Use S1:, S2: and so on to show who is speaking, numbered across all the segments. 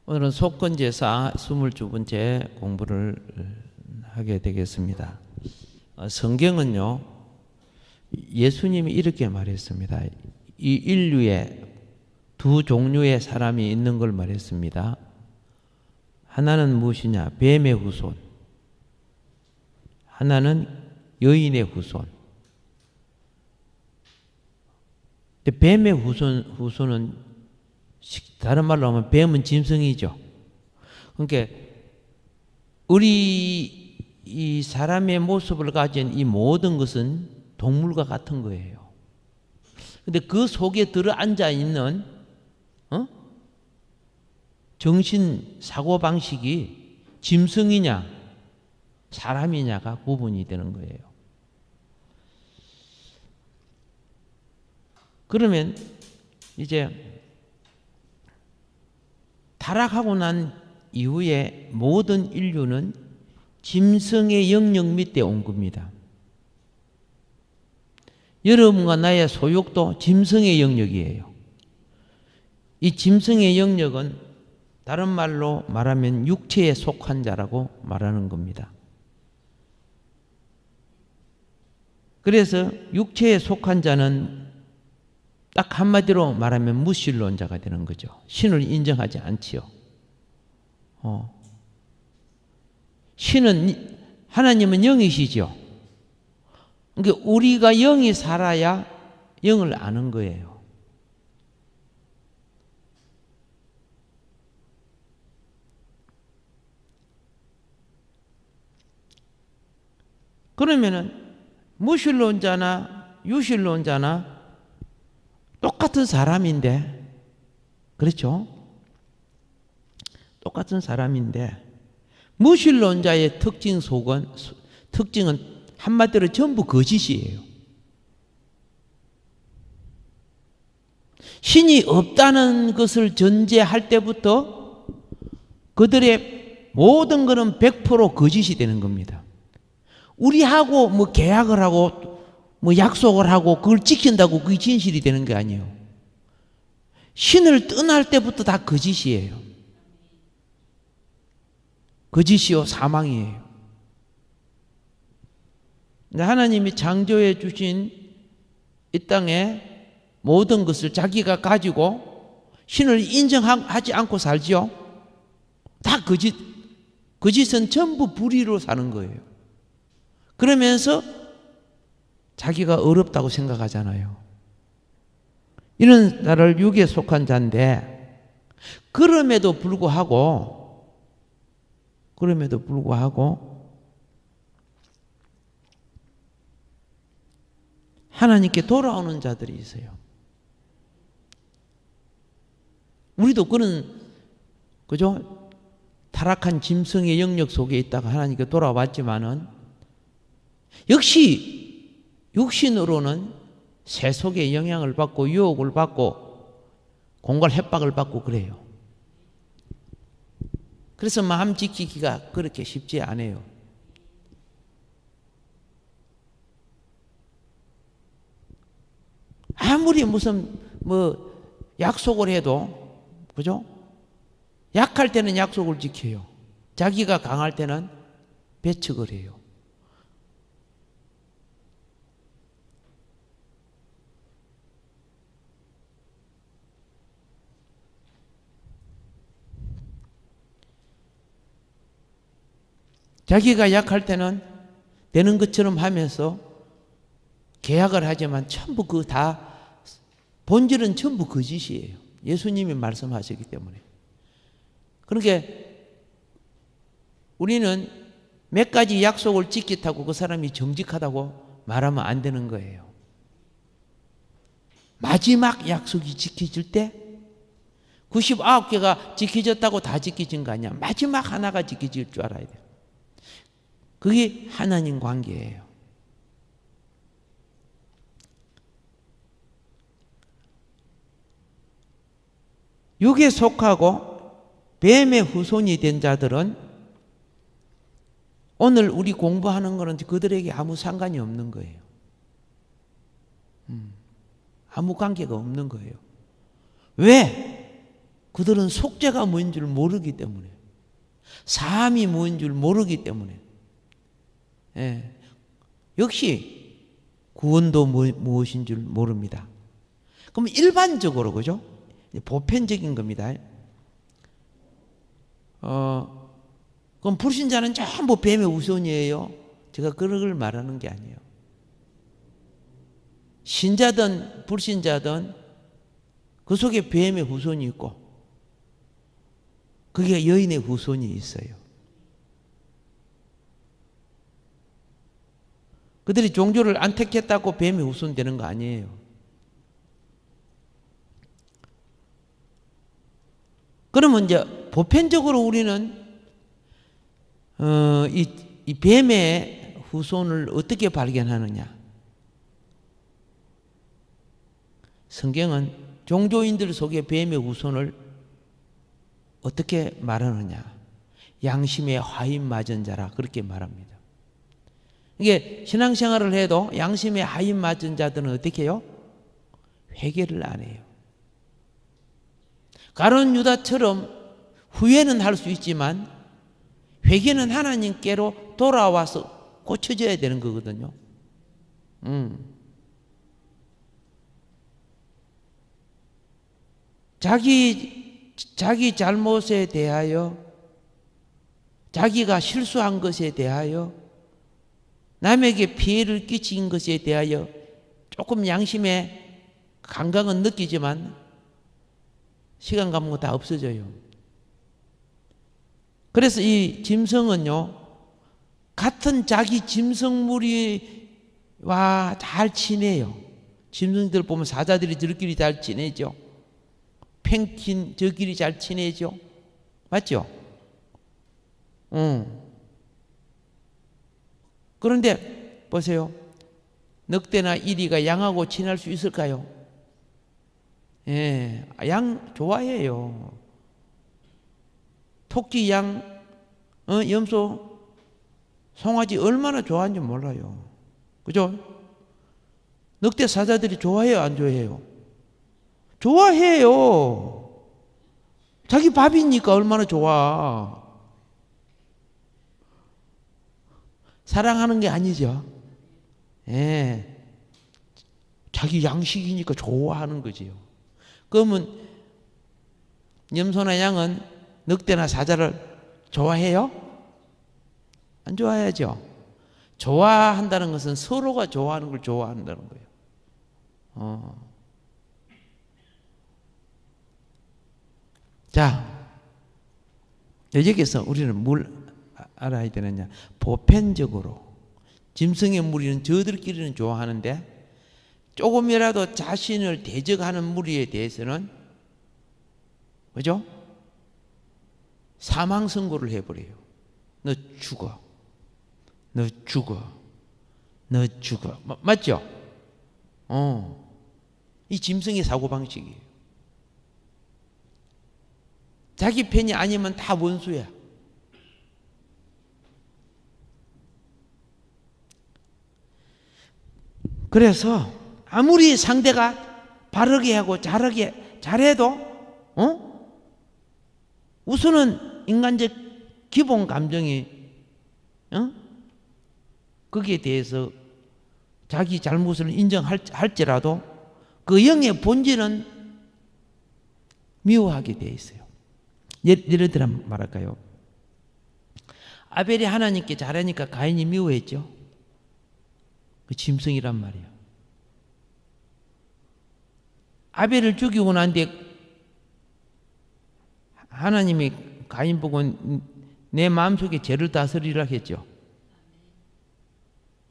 S1: 오늘은 속건제사 22번째 공부를 하게 되겠습니다. 성경은요, 예수님이 이렇게 말했습니다. 이 인류에 두 종류의 사람이 있는 걸 말했습니다. 하나는 무엇이냐? 뱀의 후손. 하나는 여인의 후손. 근데 뱀의 후손은 다른 말로 하면 뱀은 짐승이죠. 그러니까 우리 이 사람의 모습을 가진 이 모든 것은 동물과 같은 거예요. 근데 그 속에 들어앉아 있는 정신 사고방식이 짐승이냐 사람이냐가 구분이 되는 거예요. 그러면 이제 타락하고 난 이후에 모든 인류는 짐승의 영역 밑에 온 겁니다. 여러분과 나의 소욕도 짐승의 영역이에요. 이 짐승의 영역은 다른 말로 말하면 육체에 속한 자라고 말하는 겁니다. 그래서 육체에 속한 자는 딱 한마디로 말하면 무신론자가 되는 거죠. 신을 인정하지 않지요. 신은, 하나님은 영이시죠. 그러니까 우리가 영이 살아야 영을 아는 거예요. 그러면은 무신론자나 유신론자나 똑같은 사람인데, 그렇죠? 똑같은 사람인데, 무신론자의 특징은 한마디로 전부 거짓이에요. 신이 없다는 것을 전제할 때부터 그들의 모든 것은 100% 거짓이 되는 겁니다. 우리하고 뭐 계약을 하고 뭐 약속을 하고 그걸 지킨다고 그게 진실이 되는 게 아니에요. 신을 떠날 때부터 다 거짓이에요. 거짓이요 사망이에요. 하나님이 창조해 주신 이 땅에 모든 것을 자기가 가지고 신을 인정하지 않고 살지요. 다 거짓. 거짓은 전부 불의로 사는 거예요. 그러면서 자기가 어렵다고 생각하잖아요. 이런 나를 육에 속한 자인데 그럼에도 불구하고 하나님께 돌아오는 자들이 있어요. 우리도 그죠? 타락한 짐승의 영역 속에 있다가 하나님께 돌아왔지만은 역시 육신으로는 세속의 영향을 받고 유혹을 받고 공갈 협박을 받고 그래요. 그래서 마음 지키기가 그렇게 쉽지 않아요. 아무리 무슨 약속을 해도, 그죠? 약할 때는 약속을 지켜요. 자기가 강할 때는 배척을 해요. 자기가 약할 때는 되는 것처럼 하면서 계약을 하지만 전부 본질은 전부 거짓이에요. 예수님이 말씀하셨기 때문에. 그러니까 우리는 몇 가지 약속을 지켰다고 그 사람이 정직하다고 말하면 안 되는 거예요. 마지막 약속이 지켜질 때 99개가 지켜졌다고 다 지켜진 거 아니야. 마지막 하나가 지켜질 줄 알아야 돼요. 그게 하나님 관계예요. 육에 속하고 뱀의 후손이 된 자들은 오늘 우리 공부하는 거는 그들에게 아무 상관이 없는 거예요. 아무 관계가 없는 거예요. 왜? 그들은 속죄가 뭔 줄 모르기 때문에, 사함이 뭔 줄 모르기 때문에, 예. 역시 구원도 무엇인 줄 모릅니다. 그럼 일반적으로, 그죠? 보편적인 겁니다. 그럼 불신자는 전부 뱀의 후손이에요? 제가 그런 걸 말하는 게 아니에요. 신자든 불신자든 그 속에 뱀의 후손이 있고, 그게 여인의 후손이 있어요. 그들이 종교를 안 택했다고 뱀의 후손 되는 거 아니에요. 그러면 이제 보편적으로 우리는 이 뱀의 후손을 어떻게 발견하느냐? 성경은 종교인들 속에 뱀의 후손을 어떻게 말하느냐? 양심에 화인 맞은 자라, 그렇게 말합니다. 이게 신앙생활을 해도 양심에 화인 맞은 자들은 어떻게 해요? 회개를 안 해요. 가룟 유다처럼 후회는 할 수 있지만 회개는 하나님께로 돌아와서 고쳐져야 되는 거거든요. 자기 잘못에 대하여, 자기가 실수한 것에 대하여, 남에게 피해를 끼친 것에 대하여 조금 양심의 감각은 느끼지만 시간 가면 다 없어져요. 그래서 이 짐승은요, 같은 자기 짐승무리와 잘 지내요. 짐승들 보면 사자들이 저끼리 잘 지내죠. 펭귄 저끼리 잘 지내죠. 맞죠? 그런데 보세요. 늑대나 이리가 양하고 친할 수 있을까요? 예, 양 좋아해요. 토끼, 양, 염소, 송아지 얼마나 좋아하는지 몰라요. 그죠? 늑대 사자들이 좋아해요, 안 좋아해요? 좋아해요. 자기 밥이니까 얼마나 좋아. 사랑하는 게 아니죠. 예. 자기 양식이니까 좋아하는 거지요. 그러면 염소나 양은 늑대나 사자를 좋아해요? 안 좋아해야죠. 좋아한다는 것은 서로가 좋아하는 걸 좋아한다는 거예요. 자, 여기에서 우리는 뭘 알아야 되느냐? 보편적으로 짐승의 무리는 저들끼리는 좋아하는데 조금이라도 자신을 대적하는 무리에 대해서는, 그죠? 사망 선고를 해버려요. 너 죽어. 너 죽어. 너 죽어. 맞죠? 이 짐승의 사고방식이에요. 자기 편이 아니면 다 원수야. 그래서 아무리 상대가 바르게 하고 잘해도 우선은 인간적 기본 감정이 거기에 대해서 자기 잘못을 인정할지라도 그 영의 본질은 미워하게 돼 있어요. 예를 들어 말할까요? 아벨이 하나님께 잘하니까 가인이 미워했죠. 그 짐승이란 말이에요. 아벨을 죽이고 난 뒤에 하나님이 가인 보고 내 마음속에 죄를 다스리라 했죠.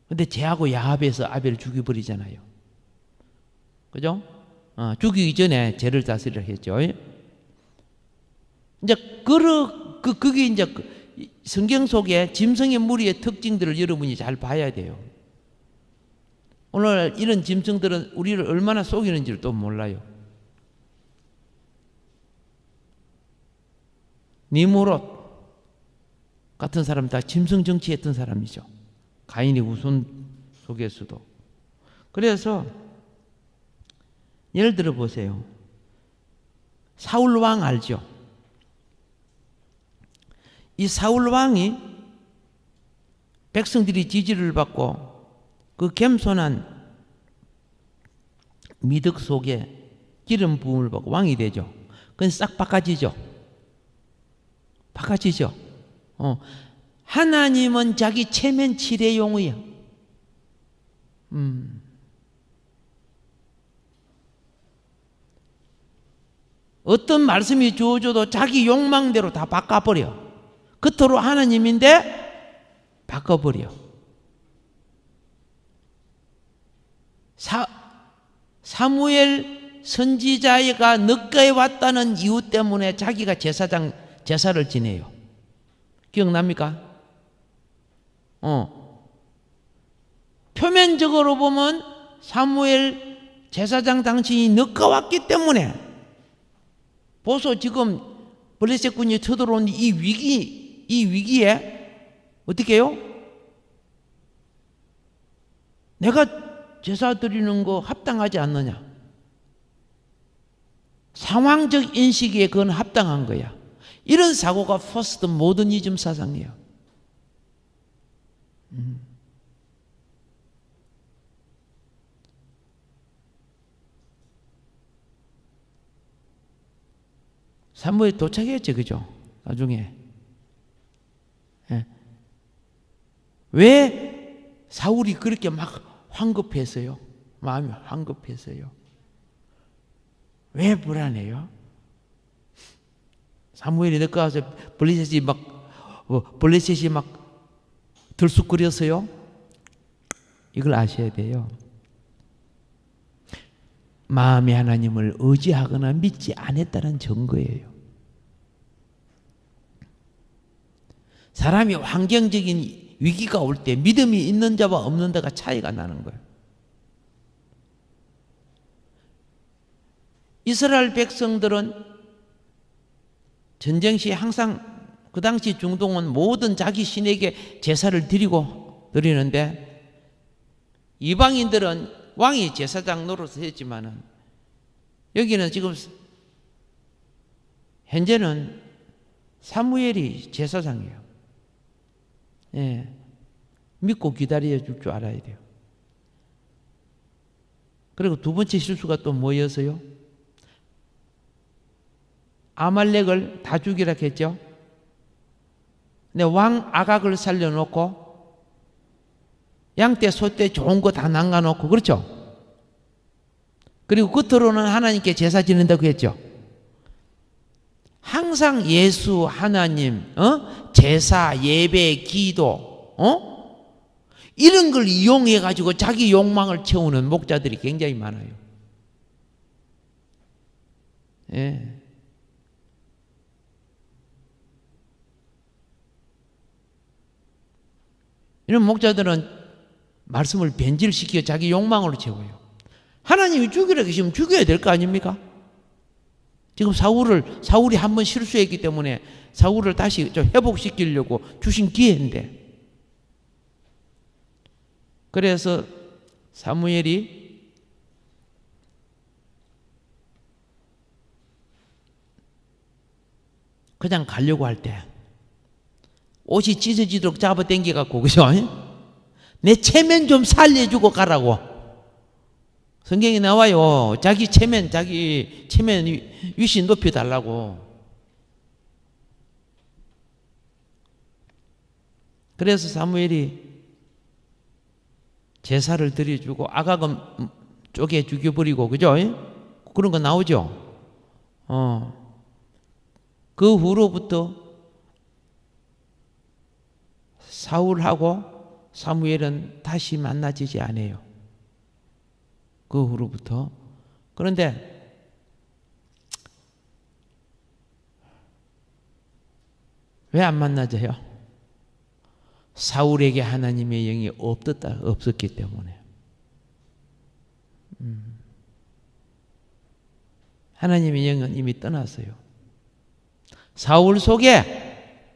S1: 근데 죄하고 야합해서 아벨을 죽여버리잖아요. 그죠? 죽이기 전에 죄를 다스리라 했죠. 이제 그게 이제 성경 속에 짐승의 무리의 특징들을 여러분이 잘 봐야 돼요. 오늘 이런 짐승들은 우리를 얼마나 속이는지를 또 몰라요. 니무롯 같은 사람 다 짐승 정치했던 사람이죠. 가인의 후손 속에서도. 그래서 예를 들어 보세요. 사울 왕 알죠? 이 사울 왕이 백성들이 지지를 받고 그 겸손한 미덕 속에 기름 부음을 받고 왕이 되죠. 그건 싹 바꿔지죠. 바꿔지죠. 하나님은 자기 체면 치레용이야. 어떤 말씀이 주어져도 자기 욕망대로 다 바꿔버려. 겉으로 하나님인데 바꿔버려. 사무엘 선지자가 늦게 왔다는 이유 때문에 자기가 제사를 지내요. 기억납니까? 표면적으로 보면 사무엘 제사장 당신이 늦게 왔기 때문에 보소 지금 블레셋 군이 쳐들어온 이 위기에 어떻게 해요? 내가 제사 드리는 거 합당하지 않느냐? 상황적 인식에 그건 합당한 거야. 이런 사고가 포스트 모더니즘 사상이에요. 사무엘이 도착했죠, 그죠? 나중에. 예. 왜 사울이 그렇게 막 황급했어요? 마음이 황급했어요. 왜 불안해요? 사무엘이 늦게 와서 블레셋이 막 들쑥거렸어요? 이걸 아셔야 돼요. 마음의 하나님을 의지하거나 믿지 않았다는 증거예요. 사람이 환경적인 위기가 올 때 믿음이 있는 자와 없는 자가 차이가 나는 거예요. 이스라엘 백성들은 전쟁 시에 항상 그 당시 중동은 모든 자기 신에게 제사를 드리는데 이방인들은 왕이 제사장 노릇을 했지만은 여기는 지금 현재는 사무엘이 제사장이에요. 예. 믿고 기다려 줄 줄 알아야 돼요. 그리고 두 번째 실수가 또 뭐였어요? 아말렉을 다 죽이라 했죠. 근데 왕 아각을 살려놓고 양떼 소떼 좋은 거 다 남겨놓고 그렇죠. 그리고 겉으로는 하나님께 제사 지낸다고 했죠. 항상 예수, 하나님, 제사, 예배, 기도, 이런 걸 이용해 가지고 자기 욕망을 채우는 목자들이 굉장히 많아요. 예. 이런 목자들은 말씀을 변질시켜 자기 욕망으로 채워요. 하나님이 죽이라 계시면 죽여야 될 거 아닙니까? 지금 사울이 한번 실수했기 때문에 사울을 다시 좀 회복시키려고 주신 기회인데. 그래서 사무엘이 그냥 가려고 할 때 옷이 찢어지도록 잡아 당겨갖고, 그죠? 내 체면 좀 살려주고 가라고. 성경에 나와요. 자기 체면 위신 높여달라고. 그래서 사무엘이 제사를 드려주고 아각은 쪼개 죽여버리고, 그죠? 그런 거 나오죠? 그 후로부터 사울하고 사무엘은 다시 만나지지 않아요. 그 후로부터. 그런데 왜 안 만나져요? 사울에게 하나님의 영이 없었기 때문에. 하나님의 영은 이미 떠났어요. 사울 속에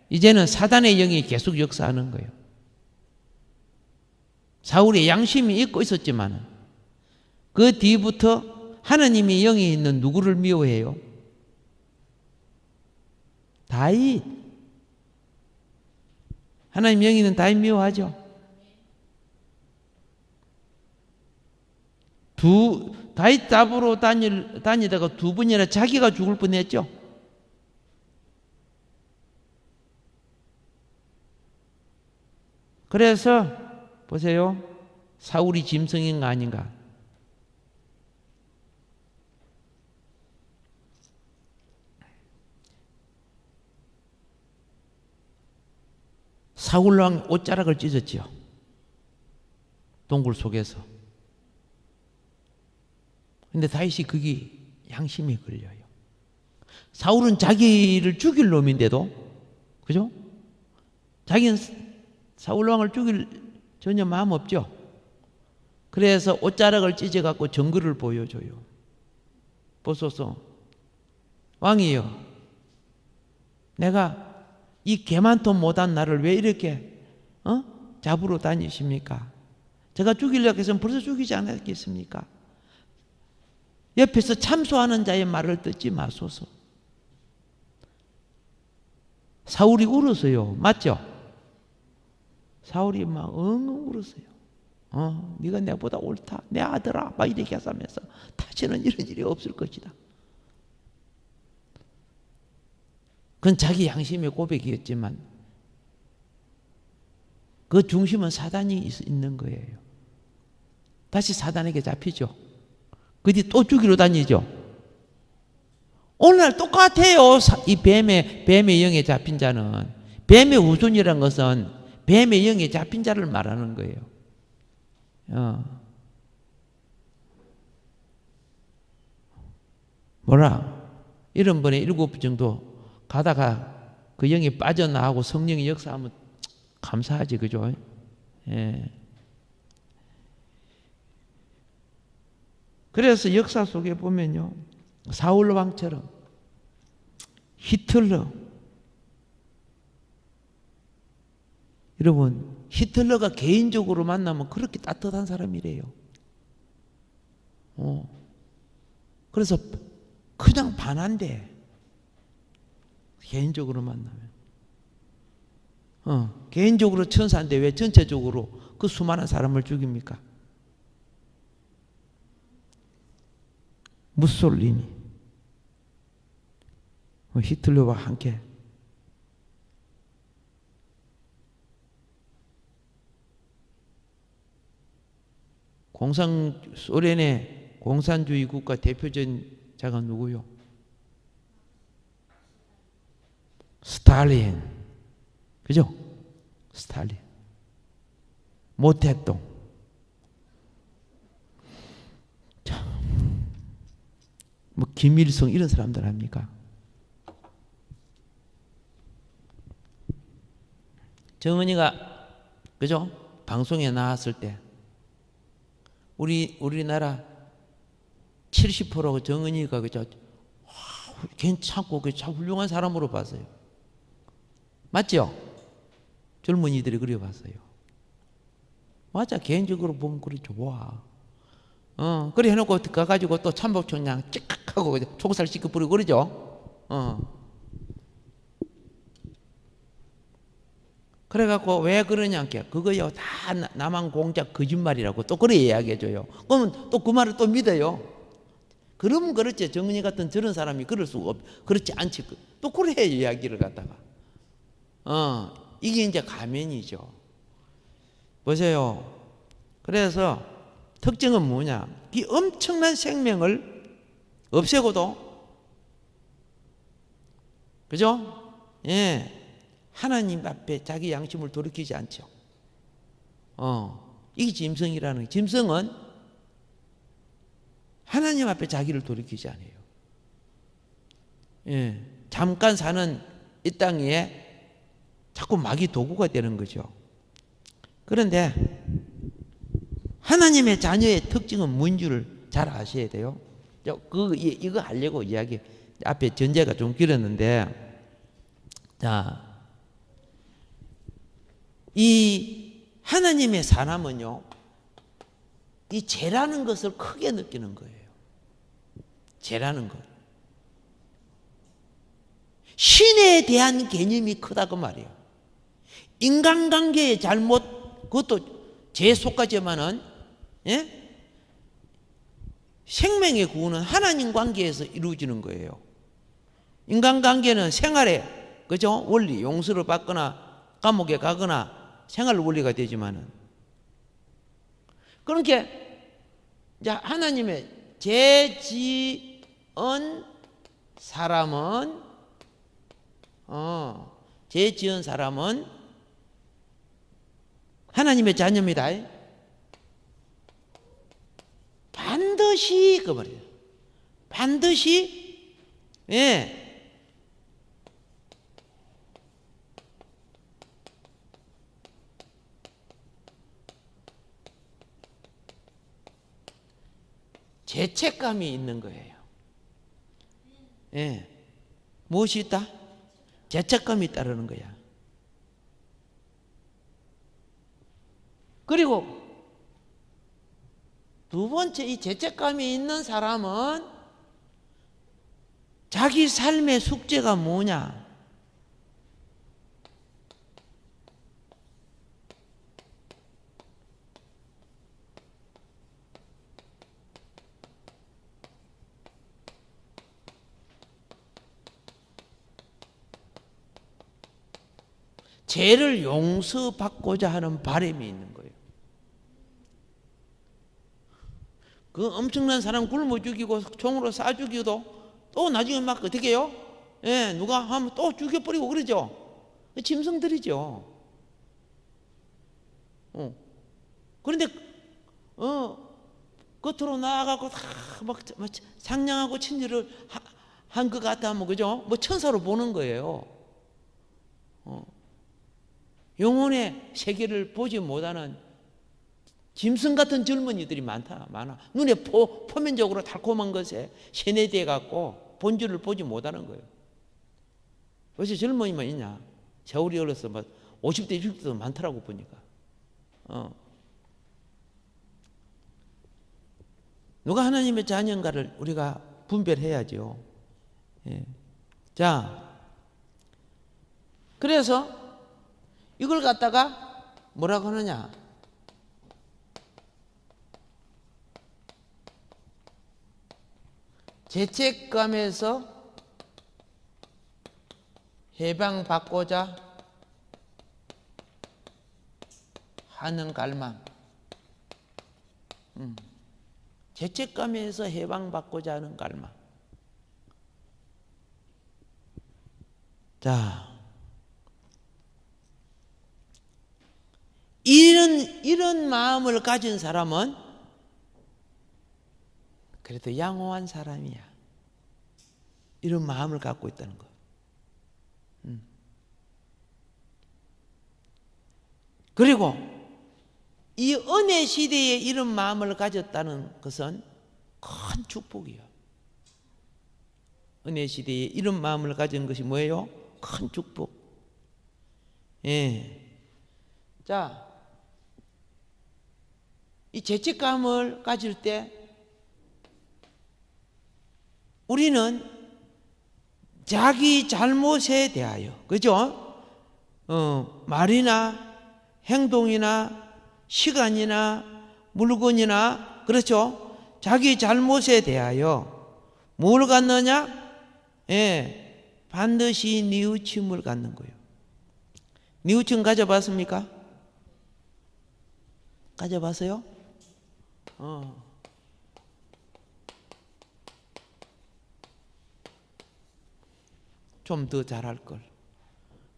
S1: 이제는 사단의 영이 계속 역사하는 거예요. 사울의 양심이 있고 있었지만 그 뒤부터 하나님의 영이 있는 누구를 미워해요? 다윗. 하나님 영이는 다윗 미워하죠. 다윗 잡으러 다니다가 두 번이나 자기가 죽을 뻔했죠. 그래서 보세요. 사울이 짐승인가 아닌가. 사울왕 옷자락을 찢었지요. 동굴 속에서. 근데 다윗이 그게 양심에 걸려요. 사울은 자기를 죽일 놈인데도, 그죠? 자기는 사울왕을 죽일 전혀 마음 없죠. 그래서 옷자락을 찢어갖고 증거를 보여줘요. 보소서, 왕이여, 내가 이 개만통 못한 나를 왜 이렇게 잡으러 다니십니까? 제가 죽이려고 해서는 벌써 죽이지 않았겠습니까? 옆에서 참소하는 자의 말을 듣지 마소서. 사울이 울었어요. 맞죠? 사울이 막 엉엉 울었어요. 네가 내보다 옳다. 내 아들아. 막 이렇게 하면서 다시는 이런 일이 없을 것이다. 그건 자기 양심의 고백이었지만 그 중심은 사단이 있는 거예요. 다시 사단에게 잡히죠. 그 뒤 또 죽이러 다니죠. 오늘날 똑같아요. 이 뱀의 영에 잡힌 자는. 뱀의 우순이라는 것은 뱀의 영에 잡힌 자를 말하는 거예요. 이런 번에 7번 정도 가다가 그 영이 빠져나가고 성령이 역사하면 감사하지, 그죠? 예. 그래서 역사 속에 보면요, 사울 왕처럼 히틀러, 여러분, 히틀러가 개인적으로 만나면 그렇게 따뜻한 사람이래요. 그래서 그냥 반한대. 개인적으로 만나면. 개인적으로 천사인데 왜 전체적으로 그 수많은 사람을 죽입니까? 무솔리니, 히틀러와 함께 소련의 공산주의 국가 대표적인 자가 누구요? 스탈린. 그죠? 스탈린. 모태똥. 자, 뭐 김일성 이런 사람들 합니까? 정은이가, 그죠? 방송에 나왔을 때 우리나라 70%가 정은이가, 그죠? 괜찮고 참 훌륭한 사람으로 봤어요. 맞죠? 젊은이들이 그래 봤어요. 맞아. 개인적으로 보면 그래 좋아. 그래 해놓고 가가지고 또 참복총장 찍 하고 총살 시켜버리고 그러죠. 그래갖고 왜 그러냐, 그거요 다 남한 공작 거짓말이라고 또 그래 이야기해줘요. 그러면 또 그 말을 또 믿어요. 그러면 그렇지. 정은이 같은 저런 사람이 그럴 수가 그렇지 않지. 또 그래 이야기를 갖다가. 이게 이제 가면이죠. 보세요. 그래서 특징은 뭐냐? 이 엄청난 생명을 없애고도, 그죠? 예. 하나님 앞에 자기 양심을 돌이키지 않죠. 이게 짐승이라는, 짐승은 하나님 앞에 자기를 돌이키지 않아요. 예. 잠깐 사는 이 땅 위에 자꾸 마귀 도구가 되는 거죠. 그런데 하나님의 자녀의 특징은 뭔 줄을 잘 아셔야 돼요. 이거 하려고 이야기, 앞에 전제가 좀 길었는데, 자, 이 하나님의 사람은요, 이 죄라는 것을 크게 느끼는 거예요. 죄라는 것. 신에 대한 개념이 크다 그 말이에요. 인간관계의 잘못, 그것도 제 속하지만은, 예? 생명의 구원은 하나님 관계에서 이루어지는 거예요. 인간관계는 생활에, 그죠? 원리, 용서를 받거나 감옥에 가거나 생활 원리가 되지만은, 그러니까 이제 하나님의 죄지은 사람은 하나님의 자녀입니다. 반드시 그 말이에요. 반드시 죄책감이 있는 거예요. 무엇이 있다? 죄책감이 따르는 거야. 그리고 두 번째, 이 죄책감이 있는 사람은 자기 삶의 숙제가 뭐냐? 죄를 용서받고자 하는 바람이 있는 거예요. 그 엄청난 사람 굶어 죽이고 총으로 쏴 죽이도 또 나중에 막 어떻게 해요? 누가 하면 또 죽여버리고 그러죠. 짐승들이죠. 그런데 겉으로 나아가고 막 상냥하고 친절을 한 것 같다면 그죠? 뭐 천사로 보는 거예요. 영혼의 세계를 보지 못하는 짐승 같은 젊은이들이 많아. 눈에 표면적으로 달콤한 것에 세뇌돼 갖고 본질을 보지 못하는 거예요. 요새 젊은이만 있냐? 세월이 흘러서 막 50대, 60대도 많더라고 보니까. 누가 하나님의 자녀인가를 우리가 분별해야죠. 자, 그래서 이걸 갖다가 뭐라고 하느냐? 죄책감에서 해방받고자 하는 갈망. 죄책감에서 해방받고자 하는 갈망. 자, 이런 마음을 가진 사람은 그래도 양호한 사람이야. 이런 마음을 갖고 있다는 거. 그리고 이 은혜 시대에 이런 마음을 가졌다는 것은 큰 축복이에요. 은혜 시대에 이런 마음을 가진 것이 뭐예요? 큰 축복. 자, 이 죄책감을 가질 때 우리는 자기 잘못에 대하여, 그죠? 말이나 행동이나 시간이나 물건이나, 그렇죠? 자기 잘못에 대하여 뭘 갖느냐? 반드시 뉘우침을 갖는 거예요. 뉘우침 가져봤습니까? 가져봤어요? 좀 더 잘할 걸.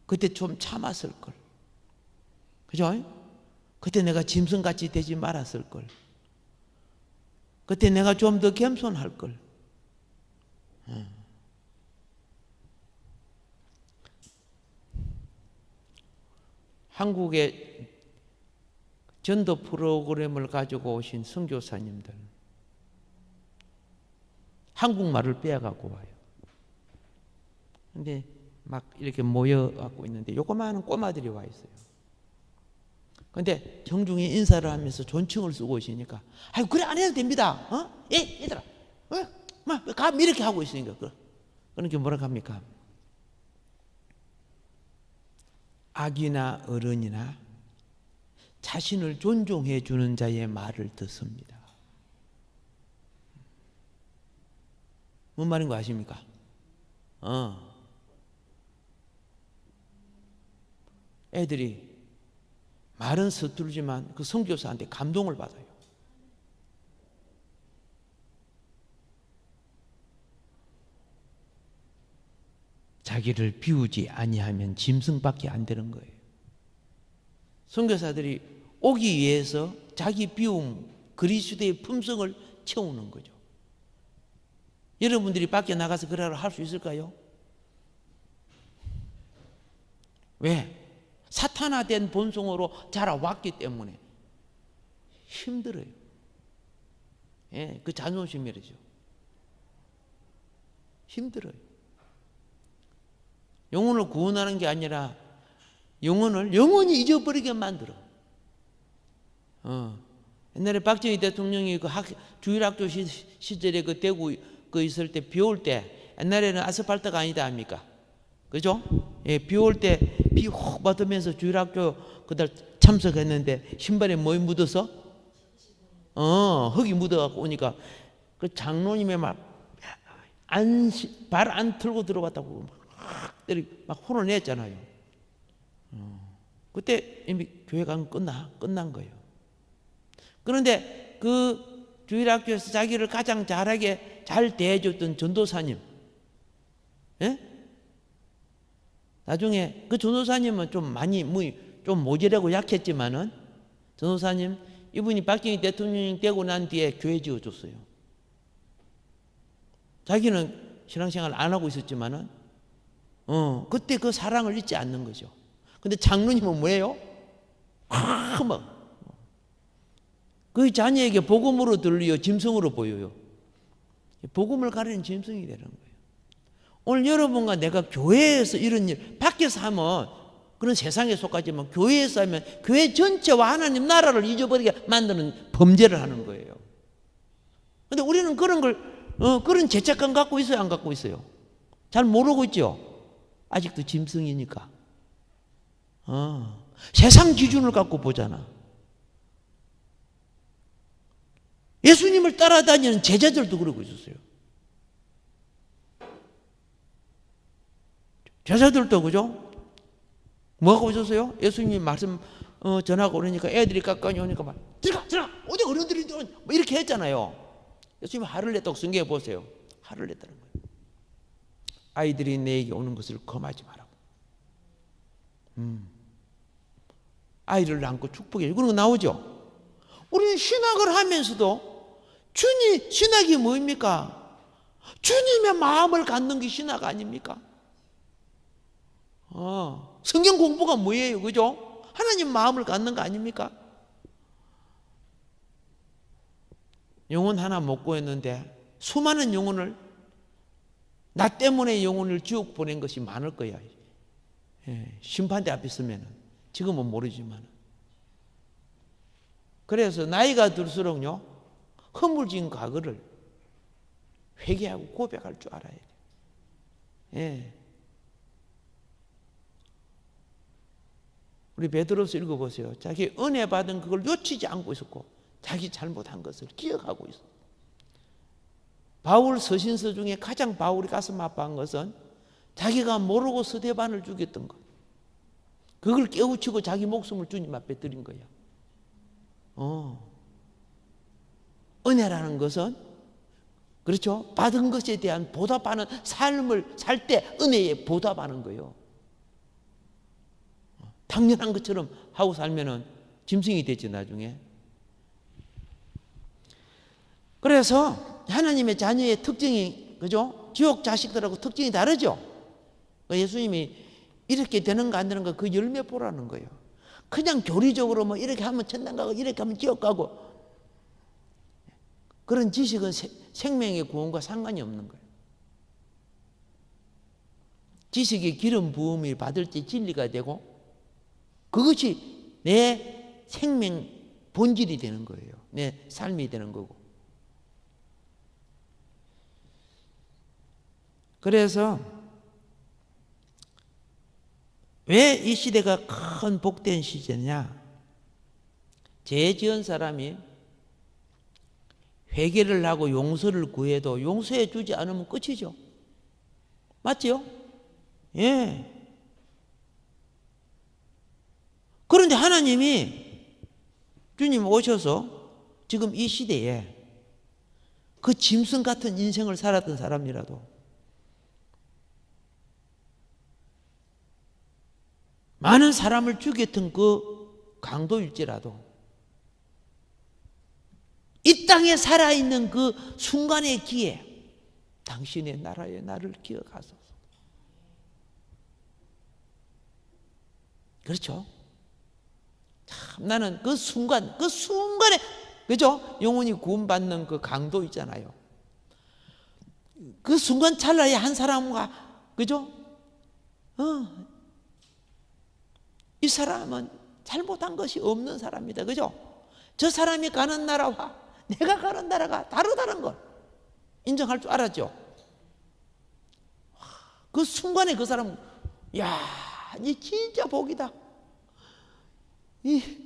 S1: 그때 좀 참았을 걸. 그죠? 그때 내가 짐승같이 되지 말았을 걸. 그때 내가 좀 더 겸손할 걸. 한국의 전도 프로그램을 가지고 오신 선교사님들, 한국말을 빼앗고 와요. 근데 막 이렇게 모여갖고 있는데 요거만한 꼬마들이 와 있어요. 근데 정중히 인사를 하면서 존칭을 쓰고 오시니까, 아유, 그래, 안 해도 됩니다. 얘들아, 막, 이렇게 하고 있으니까. 그러니까 뭐라고 합니까? 아기나 어른이나 자신을 존중해 주는 자의 말을 듣습니다. 뭔 말인 거 아십니까? 애들이 말은 서투르지만 그 선교사한테 감동을 받아요. 자기를 비우지 아니하면 짐승밖에 안 되는 거예요. 선교사들이 오기 위해서 자기 비움, 그리스도의 품성을 채우는 거죠. 여러분들이 밖에 나가서 그러라 할 수 있을까요? 왜? 사탄화된 본성으로 자라왔기 때문에 힘들어요. 예, 그 자존심이라죠. 힘들어요. 영혼을 구원하는 게 아니라 영혼을 영원히 잊어버리게 만들어. 옛날에 박정희 대통령이 그 주일학교 시절에 그 대구 그 있을 때 비 올 때 옛날에는 아스팔트가 아니다 합니까? 그죠? 예, 비 올 때 비 혹 받으면서 주일학교 그날 참석했는데 신발에 뭐이 묻어서? 흙이 묻어갖고 오니까 그 장로님의 말 발 안 틀고 들어갔다고 막 혼을 냈잖아요. 그때 이미 교회가 끝난 거예요. 그런데 그 주일학교에서 자기를 가장 잘하게 잘 대해줬던 전도사님, 예? 나중에 그 전도사님은 좀 많이 좀 모질하고 약했지만은 전도사님 이분이 박정희 대통령이 되고 난 뒤에 교회 지어줬어요. 자기는 신앙생활 안 하고 있었지만은 그때 그 사랑을 잊지 않는 거죠. 근데 장로님은 뭐예요? 막 그 자녀에게 복음으로 들려 짐승으로 보여요. 복음을 가리는 짐승이 되는 거예요. 오늘 여러분과 내가 교회에서 이런 일, 밖에서 하면 그런 세상에 속하지만 교회에서 하면 교회 전체와 하나님 나라를 잊어버리게 만드는 범죄를 하는 거예요. 근데 우리는 그런 걸, 그런 죄책감 갖고 있어요? 안 갖고 있어요? 잘 모르고 있죠? 아직도 짐승이니까. 세상 기준을 갖고 보잖아. 예수님을 따라다니는 제자들도 그러고 있었어요. 제자들도 그죠? 뭐 하고 있었어요? 예수님이 말씀 전하고 그러니까 애들이 가까이 오니까 막 들어가 어디 어른들이 뭐 이렇게 했잖아요. 예수님이 화를 냈다고 성경에 보세요. 화를 냈다는 거예요. 아이들이 내게 오는 것을 금하지 말라고. 아이를 낳고 축복해. 그런 거 나오죠. 우리는 신학을 하면서도 신학이 뭐입니까? 주님의 마음을 갖는 게 신학 아닙니까? 성경 공부가 뭐예요? 그죠? 하나님 마음을 갖는 거 아닙니까? 영혼 하나 못 구했는데 수많은 영혼을 나 때문에 영혼을 지옥 보낸 것이 많을 거야. 심판대 앞에 있으면 지금은 모르지만 그래서 나이가 들수록요 허물진 과거를 회개하고 고백할 줄 알아야 돼. 우리 베드로서 읽어보세요. 자기 은혜 받은 그걸 놓치지 않고 있었고 자기 잘못한 것을 기억하고 있어. 바울 서신서 중에 가장 바울이 가슴 아파한 것은 자기가 모르고 스데반을 죽였던 것. 그걸 깨우치고 자기 목숨을 주님 앞에 드린 거야. 은혜라는 것은 그렇죠? 받은 것에 대한 보답하는 삶을 살 때 은혜에 보답하는 거예요. 당연한 것처럼 하고 살면은 짐승이 되지 나중에. 그래서 하나님의 자녀의 특징이 그죠? 지옥 자식들하고 특징이 다르죠. 예수님이 이렇게 되는가 안 되는가 그 열매 보라는 거예요. 그냥 교리적으로 뭐 이렇게 하면 천당 가고 이렇게 하면 지옥 가고 그런 지식은 생명의 구원과 상관이 없는 거예요. 지식의 기름 부음이 받을 때 진리가 되고 그것이 내 생명 본질이 되는 거예요. 내 삶이 되는 거고. 그래서 왜 이 시대가 큰 복된 시대냐? 죄 지은 사람이 회개를 하고 용서를 구해도 용서해 주지 않으면 끝이죠. 맞지요? 예. 그런데 하나님이 주님 오셔서 지금 이 시대에 그 짐승 같은 인생을 살았던 사람이라도 많은 사람을 죽였던 그 강도일지라도 이 땅에 살아있는 그 순간의 기회, 당신의 나라에 나를 기억하소서. 그렇죠? 참 나는 그 순간에 그죠? 영혼이 구원받는 그 강도 있잖아요. 그 순간 찰나에 한 사람과 그죠? 이 사람은 잘못한 것이 없는 사람이다. 그죠? 저 사람이 가는 나라와 내가 가는 나라가 다르다는 걸 인정할 줄 알았죠. 그 순간에 그 사람, 야, 이 진짜 복이다.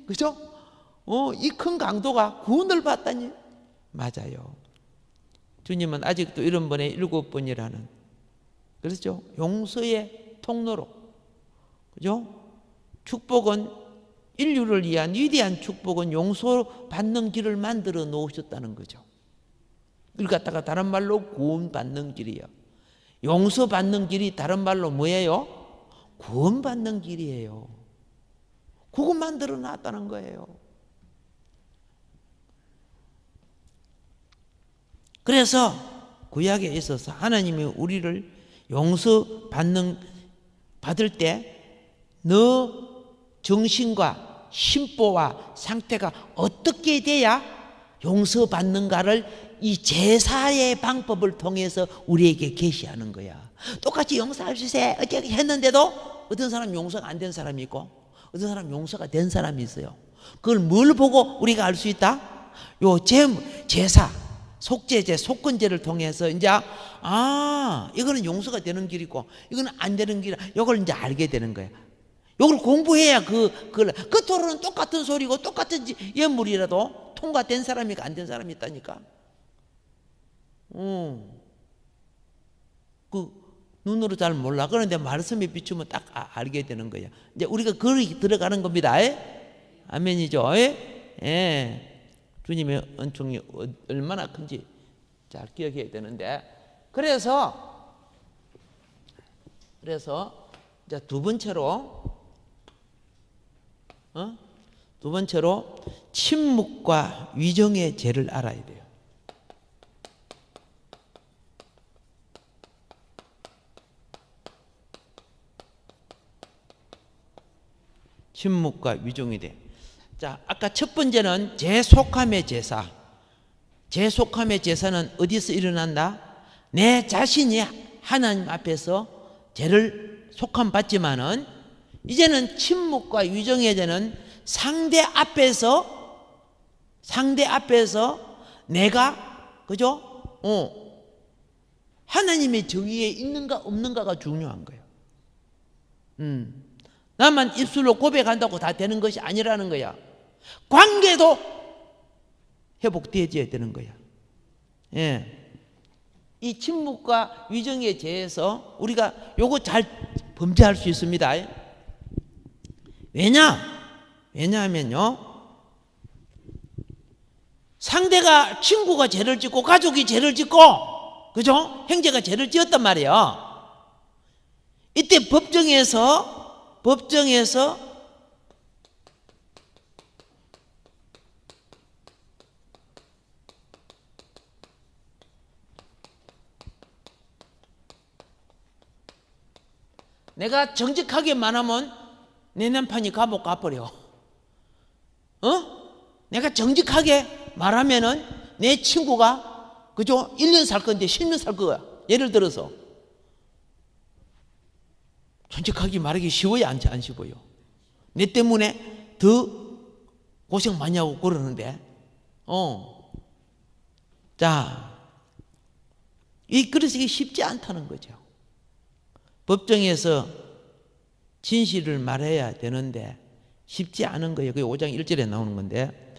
S1: 그죠? 이 큰 강도가 구원을 받다니. 맞아요. 주님은 아직도 이런 번에 7번이라는, 그렇죠? 용서의 통로로, 그죠? 축복은, 인류를 위한 위대한 축복은 용서받는 길을 만들어 놓으셨다는 거죠. 이걸 갖다가 다른 말로 구원받는 길이요. 용서받는 길이 다른 말로 뭐예요? 구원받는 길이에요. 그거 만들어 놨다는 거예요. 그래서 구약에 있어서 하나님이 우리를 받을 때 너 정신과 심보와 상태가 어떻게 돼야 용서받는가를 이 제사의 방법을 통해서 우리에게 계시하는 거야. 똑같이 용서할 수 있어요 어떻게 했는데도 어떤 사람 용서가 안 된 사람이 있고 어떤 사람 용서가 된 사람이 있어요. 그걸 뭘 보고 우리가 알 수 있다? 요 제사, 속죄제, 속건제를 통해서 이제 이거는 용서가 되는 길이고 이거는 안 되는 길이야. 이걸 이제 알게 되는 거야. 이걸 공부해야 겉으로는 똑같은 소리고 똑같은 예물이라도 통과된 사람이 안 된 사람이 있다니까. 눈으로 잘 몰라. 그런데 말씀에 비추면 딱 알게 되는 거야. 이제 우리가 거기 들어가는 겁니다. 아멘이죠. 예. 주님의 은총이 얼마나 큰지 잘 기억해야 되는데. 그래서 이제 두 번째로 침묵과 위정의 죄를 알아야 돼요. 침묵과 위정이 돼. 자, 아까 첫 번째는 재속함의 제사. 재속함의 제사는 어디서 일어난다? 내 자신이 하나님 앞에서 죄를 속함 받지만은 이제는 침묵과 위정의 죄는 상대 앞에서 내가 그죠? 하나님의 정의에 있는가 없는가가 중요한 거예요. 나만 입술로 고백한다고 다 되는 것이 아니라는 거야. 관계도 회복되어져야 되는 거야. 예. 이 침묵과 위정의 죄에서 우리가 요거 잘 범죄할 수 있습니다. 왜냐하면요, 상대가 친구가 죄를 짓고 가족이 죄를 짓고 그죠? 형제가 죄를 지었단 말이에요. 이때 법정에서 내가 정직하게 말하면 내 남편이 감옥 가버려. 내가 정직하게 말하면은 내 친구가 그죠? 1년 살 건데 10년 살 거야. 예를 들어서 정직하게 말하기 쉬워요, 안 쉬워요? 내 때문에 더 고생 많이 하고 그러는데, 자, 그래서 이게 쉽지 않다는 거죠. 법정에서 진실을 말해야 되는데 쉽지 않은 거예요. 그게 5장 1절에 나오는 건데.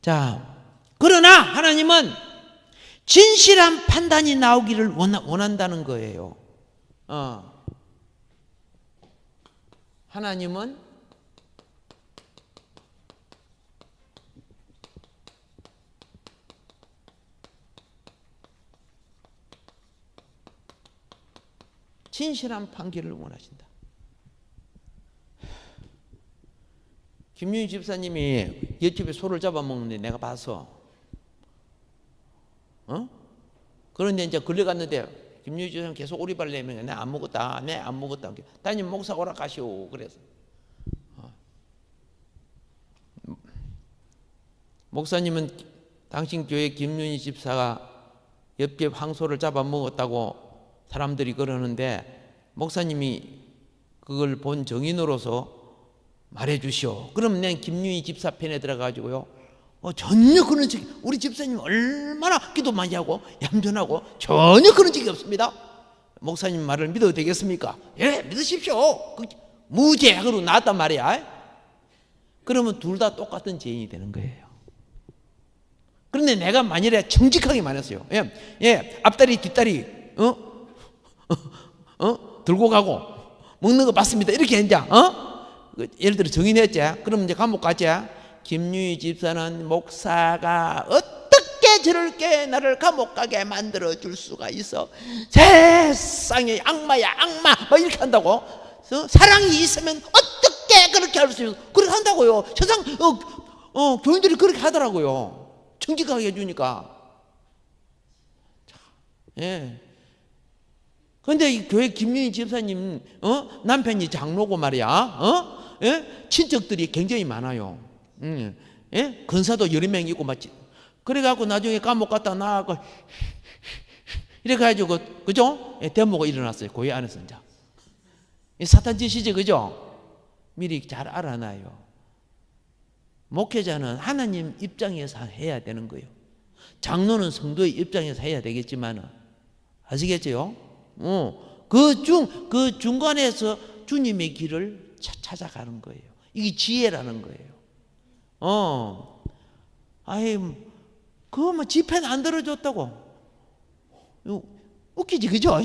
S1: 자, 그러나 하나님은 진실한 판단이 나오기를 원한다는 거예요. 하나님은 진실한 판결을 원하신다. 김윤희 집사님이 옆집에 소를 잡아먹는데 내가 봐서 그런데 이제 걸려갔는데 김윤희 집사님 계속 오리발 내면 내 안 먹었다, 내 안 먹었다. 따님 목사 오라 가시오. 그래서 목사님은 당신 교회 김윤희 집사가 옆집 황소를 잡아먹었다고 사람들이 그러는데 목사님이 그걸 본 정인으로서 말해 주시오. 그럼 난 김윤희 집사 편에 들어가지고요. 전혀 그런 적이, 우리 집사님 얼마나 기도 많이 하고 얌전하고 전혀 그런 적이 없습니다. 목사님 말을 믿어도 되겠습니까? 예, 믿으십시오. 무죄악으로 나왔단 말이야. 그러면 둘 다 똑같은 죄인이 되는 거예요. 그런데 내가 만일에 정직하게 말했어요. 앞다리 뒷다리 들고 가고 먹는 거 봤습니다. 이렇게 이제 예를 들어 정인했지. 그럼 이제 감옥 갔지. 김유희 집사는 목사가 어떻게 저렇게 나를 감옥 가게 만들어 줄 수가 있어? 세상에 악마야 악마 뭐 이렇게 한다고. 사랑이 있으면 어떻게 그렇게 할 수 있어? 그렇게 한다고요. 세상 교인들이 그렇게 하더라고요. 정직하게 해주니까. 예. 근데 이 교회 김윤희 집사님 남편이 장로고 말이야. 예? 친척들이 굉장히 많아요. 예? 근사도 여러 명 있고 맞지. 그래갖고 나중에 감옥 갔다 나가고 이렇게 해가지고 그죠? 예, 대모가 일어났어요. 교회 안에서 이제. 사탄 짓이죠, 그죠? 미리 잘 알아놔요. 목회자는 하나님 입장에서 해야 되는 거예요. 장로는 성도의 입장에서 해야 되겠지만 아시겠죠? 그 중간에서 주님의 길을 찾아가는 거예요. 이게 지혜라는 거예요. 그거 뭐 집회는 안 들어줬다고. 웃기지, 그죠?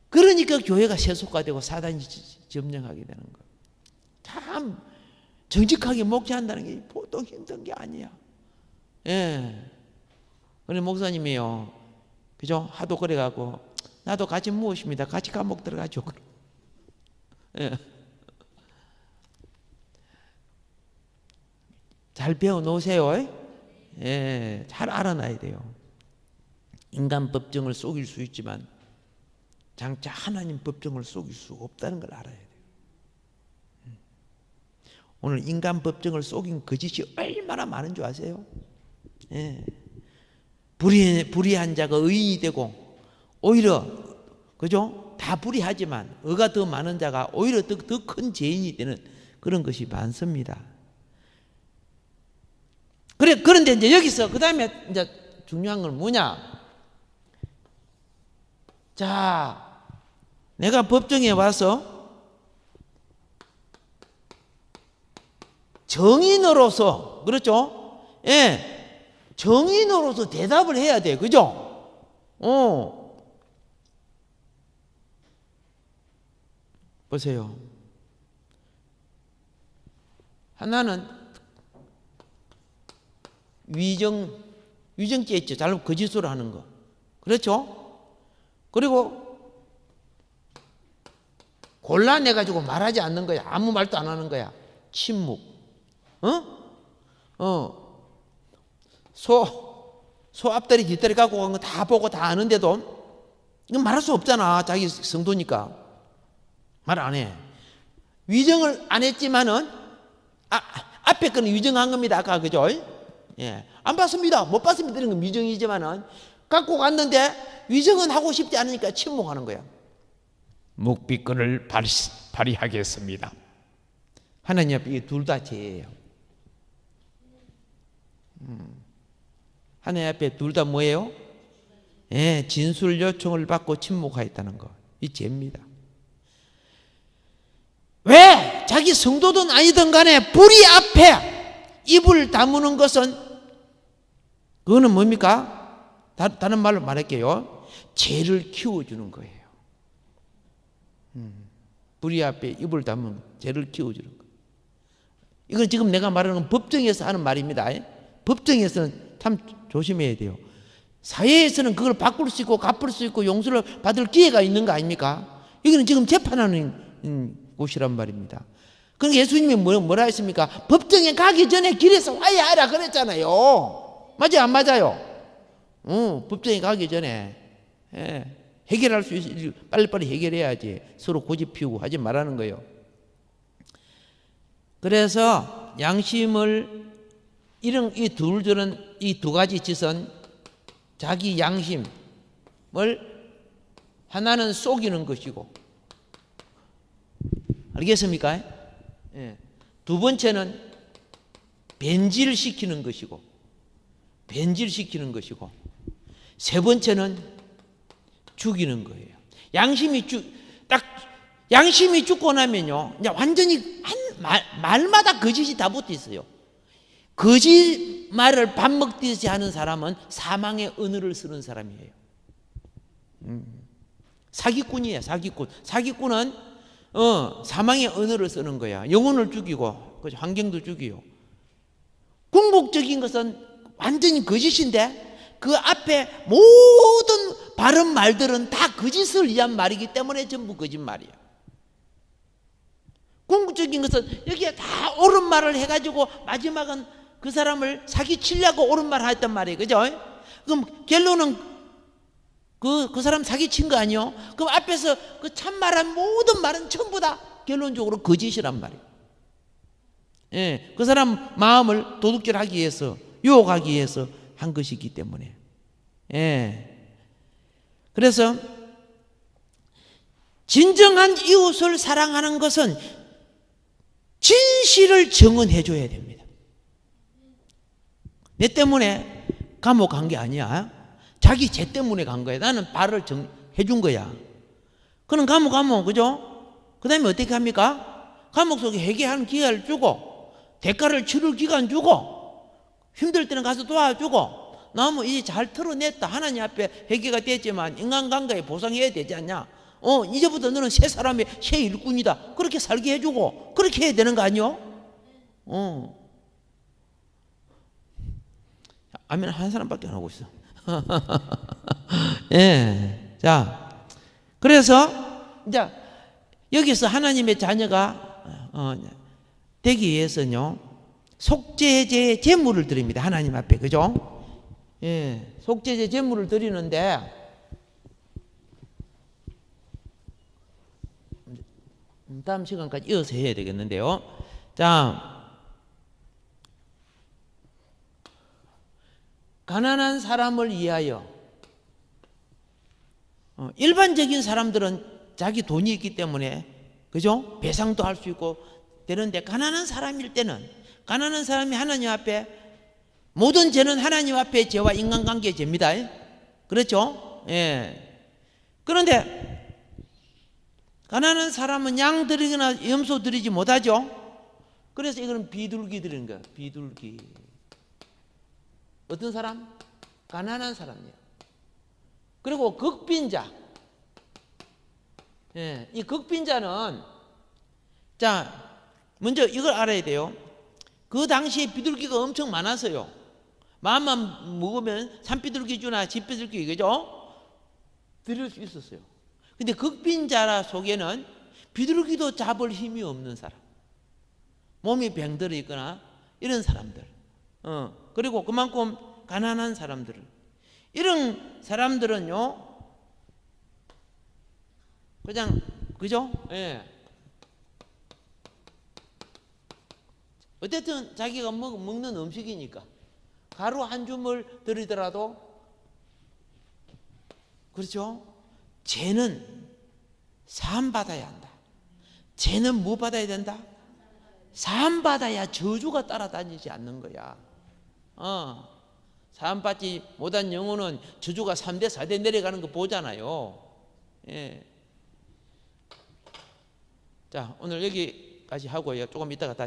S1: 그러니까 교회가 세속화되고 사단이 점령하게 되는 거예요. 참 정직하게 목회한다는 게 보통 힘든 게 아니야. 예. 그래 목사님이요. 그죠? 하도 그래갖고 나도 같이 무엇입니다. 같이 감옥 들어가죠. 예. 잘 배워 놓으세요. 예, 잘 알아놔야 돼요. 인간 법정을 속일 수 있지만 장차 하나님 법정을 속일 수 없다는 걸 알아야 돼요. 오늘 인간 법정을 속인 거짓이 얼마나 많은 줄 아세요? 예. 불의한 자가 의인이 되고 오히려 그죠? 다 불의하지만 의가 더 많은 자가 오히려 더 큰 죄인이 되는 그런 것이 많습니다. 그런데 이제 여기서 그 다음에 이제 중요한 건 뭐냐? 자, 내가 법정에 와서 정인으로서, 그렇죠? 예, 정인으로서 대답을 해야 돼, 그죠? 보세요. 하나는 위정죄 있죠. 잘못 거짓으로 하는 거. 그렇죠? 그리고 곤란해가지고 말하지 않는 거야. 아무 말도 안 하는 거야. 침묵. 소 앞다리 뒷다리 갖고 간 거 다 보고 다 아는데도 이건 말할 수 없잖아. 자기 성도니까. 말 안 해. 위정을 안 했지만은 앞에 거는 위정한 겁니다. 아까 그죠? 예. 안 봤습니다. 못 봤습니다. 이런 건 위정이지만은 갖고 갔는데 위정은 하고 싶지 않으니까 침묵하는 거야.
S2: 묵비권을 발휘하겠습니다.
S1: 하나님 앞에 이게 둘 다 죄예요. 하나님 앞에 둘 다 뭐예요? 예, 진술 요청을 받고 침묵하였다는 거. 이 죄입니다. 자기 성도든 아니든 간에 불의 앞에 입을 다무는 것은 그거는 뭡니까? 다른 말로 말할게요. 죄를 키워주는 거예요. 불의 앞에 입을 다무는 죄를 키워주는 거예요. 이건 지금 내가 말하는 건 법정에서 하는 말입니다. 법정에서는 참 조심해야 돼요. 사회에서는 그걸 바꿀 수 있고 갚을 수 있고 용서를 받을 기회가 있는 거 아닙니까? 여기는 지금 재판하는 곳이란 말입니다. 그러니까 예수님이 뭐라 했습니까? 법정에 가기 전에 길에서 화해하라 그랬잖아요. 맞아요, 안 맞아요? 법정에 가기 전에 해결할 수 있을 빨리빨리 해결해야지. 서로 고집 피우고 하지 말라는 거예요. 그래서 양심을 이 두 가지 짓은 자기 양심을 하나는 속이는 것이고, 알겠습니까? 두 번째는 변질시키는 것이고, 세 번째는 죽이는 거예요. 양심이 죽고 나면요, 이제 완전히 말마다 거짓이 다 붙어 있어요. 거짓말을 밥 먹듯이 하는 사람은 사망의 언어를 쓰는 사람이에요. 사기꾼이에요, 사기꾼. 사기꾼은 사망의 언어를 쓰는 거야. 영혼을 죽이고 환경도 죽이요. 궁극적인 것은 완전히 거짓인데 그 앞에 모든 바른 말들은 다 거짓을 위한 말이기 때문에 전부 거짓말이야. 궁극적인 것은 여기에 다 옳은 말을 해가지고 마지막은 그 사람을 사기치려고 옳은 말을 했단 말이에요. 그죠? 그럼 결론은 그 사람 사기친 거 아니요? 그럼 앞에서 그 참말한 모든 말은 전부 다 결론적으로 거짓이란 말이에요. 그 사람 마음을 도둑질하기 위해서, 유혹하기 위해서 한 것이기 때문에. 그래서 진정한 이웃을 사랑하는 것은 진실을 증언해 줘야 됩니다. 내 때문에 감옥 간 게 아니야. 자기 죄 때문에 간 거야. 나는 발을 해준 거야. 그는 감옥 가면, 그죠? 그 다음에 어떻게 합니까? 감옥 속에 회개하는 기회를 주고, 대가를 치를 기간 주고, 힘들 때는 가서 도와주고, 나무 이제 잘 털어냈다. 하나님 앞에 회개가 됐지만 인간관계에 보상해야 되지 않냐? 이제부터 너는 새 사람의 새 일꾼이다. 그렇게 살게 해주고, 그렇게 해야 되는 거 아니요? 아멘 한 사람밖에 안 하고 있어. 자, 그래서 이제 여기서 하나님의 자녀가 되기 위해서는요, 속죄제 제물을 드립니다. 하나님 앞에, 그죠? 속죄제 제물을 드리는데 다음 시간까지 이어서 해야 되겠는데요. 자, 가난한 사람을 위하여. 일반적인 사람들은 자기 돈이 있기 때문에, 그죠? 배상도 할 수 있고 되는데, 가난한 사람일 때는, 가난한 사람이 하나님 앞에, 모든 죄는 하나님 앞에 죄와 인간관계의 죄입니다. 그렇죠? 그런데 가난한 사람은 양 드리거나 염소 드리지 못하죠. 그래서 이거는 비둘기 드리는 거야. 비둘기. 어떤 사람? 가난한 사람이에요. 그리고 극빈자. 이 극빈자는, 자, 먼저 이걸 알아야 돼요. 그 당시에 비둘기가 엄청 많았어요. 마음만 먹으면 산비둘기 주나 집비둘기, 그죠? 드릴 수 있었어요. 근데 극빈자 속에는 비둘기도 잡을 힘이 없는 사람, 몸이 병들어 있거나 이런 사람들, 그리고 그만큼 가난한 사람들, 이런 사람들은요, 그냥, 그죠? 어쨌든 자기가 먹는 음식이니까 가루 한 줌을 드리더라도, 그렇죠? 죄는 사함받아야 한다. 죄는 뭐 받아야 된다? 사함받아야 저주가 따라다니지 않는 거야. 사함받지 못한 영혼은 저주가 3대 4대 내려가는 거 보잖아요. 자, 오늘 여기 여기까지 하고요. 조금 이따가 다시